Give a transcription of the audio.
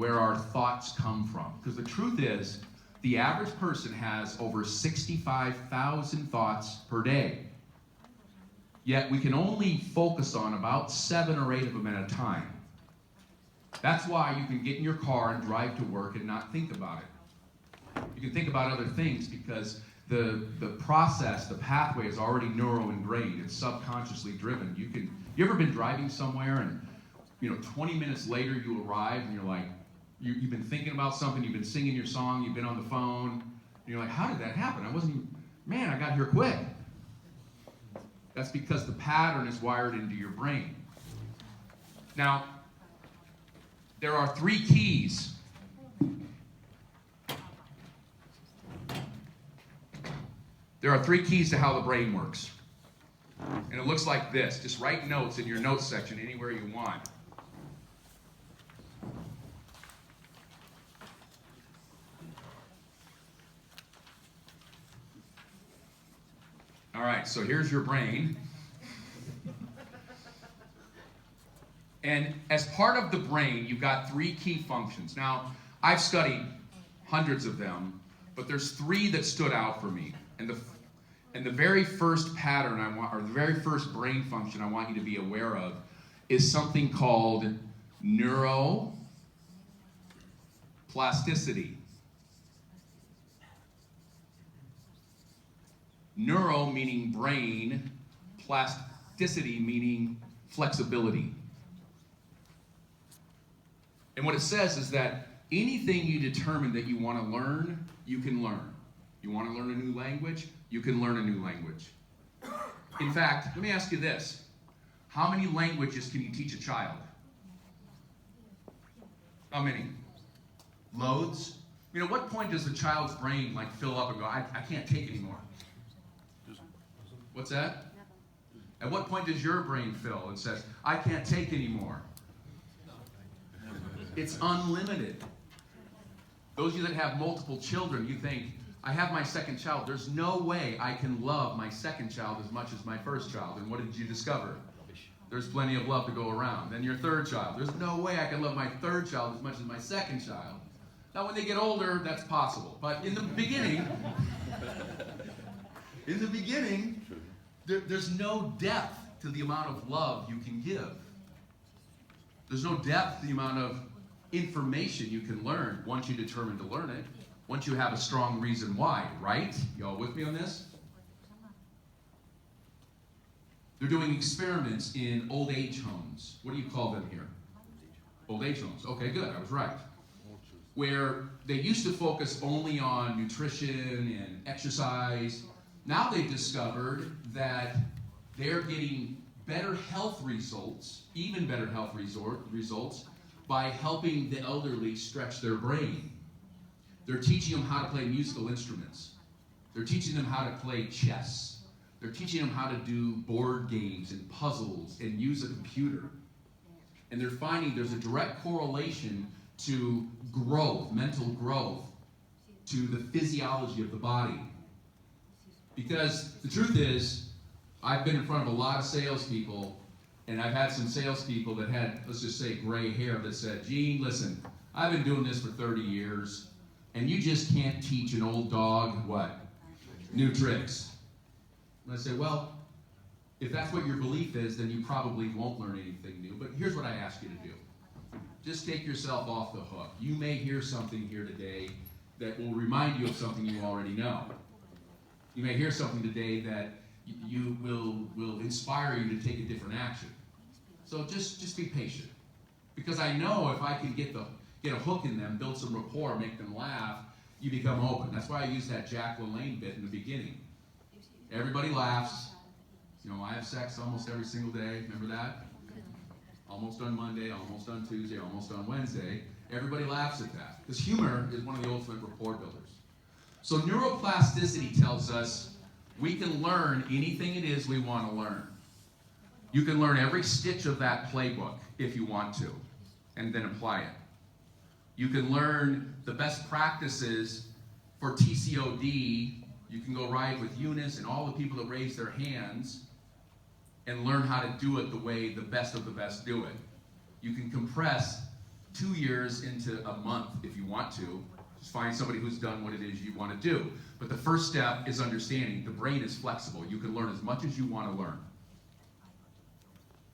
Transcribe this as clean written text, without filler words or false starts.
where our thoughts come from. Because the truth is, the average person has over 65,000 thoughts per day. Yet we can only focus on about 7 or 8 of them at a time. That's why you can get in your car and drive to work and not think about it. You can think about other things because the process, the pathway is already neuro-ingrained. It's subconsciously driven. You ever been driving somewhere and 20 minutes later you arrive and you're like, you've been thinking about something, you've been singing your song, you've been on the phone, and you're like, how did that happen? I got here quick. That's because the pattern is wired into your brain. Now, there are 3 keys. There are 3 keys to how the brain works. And it looks like this. Just write notes in your notes section anywhere you want. All right, so here's your brain. And as part of the brain, you've got 3 key functions. Now, I've studied hundreds of them, but there's 3 that stood out for me. And the very first pattern the very first brain function I want you to be aware of is something called neuroplasticity. Neuro meaning brain, plasticity meaning flexibility. And what it says is that anything you determine that you want to learn, you can learn. You want to learn a new language, you can learn a new language. In fact, let me ask you this. How many languages can you teach a child? How many? Loads? At what point does the child's brain fill up and go, I can't take anymore? What's that? At what point does your brain fill and says, I can't take anymore? It's unlimited. Those of you that have multiple children, you think, I have my second child. There's no way I can love my second child as much as my first child. And what did you discover? There's plenty of love to go around. Then your third child. There's no way I can love my third child as much as my second child. Now, when they get older, that's possible. But in the beginning, there's no depth to the amount of love you can give. There's no depth to the amount of information you can learn once you determine to learn it, once you have a strong reason why, right? Y'all with me on this? They're doing experiments in old age homes. What do you call them here? Old age homes. Okay, good, I was right. Where they used to focus only on nutrition and exercise. Now they've discovered that they're getting better health results, even better health results, by helping the elderly stretch their brain. They're teaching them how to play musical instruments. They're teaching them how to play chess. They're teaching them how to do board games and puzzles and use a computer. And they're finding there's a direct correlation to growth, mental growth, to the physiology of the body. Because the truth is, I've been in front of a lot of salespeople, and I've had some salespeople that had, let's just say, gray hair that said, Gene, listen, I've been doing this for 30 years, and you just can't teach an old dog, what? New tricks. And I say, well, if that's what your belief is, then you probably won't learn anything new. But here's what I ask you to do. Just take yourself off the hook. You may hear something here today that will remind you of something you already know. You may hear something today that you will inspire you to take a different action. So just be patient. Because I know if I can get a hook in them, build some rapport, make them laugh, you become open. That's why I used that Jack LaLanne bit in the beginning. Everybody laughs. I have sex almost every single day. Remember that? Almost on Monday, almost on Tuesday, almost on Wednesday. Everybody laughs at that. Because humor is one of the ultimate rapport builders. So neuroplasticity tells us we can learn anything it is we want to learn. You can learn every stitch of that playbook if you want to, and then apply it. You can learn the best practices for TCOD. You can go ride with Eunice and all the people that raise their hands and learn how to do it the way the best of the best do it. You can compress 2 years into a month if you want to. Just find somebody who's done what it is you want to do. But the first step is understanding the brain is flexible. You can learn as much as you want to learn.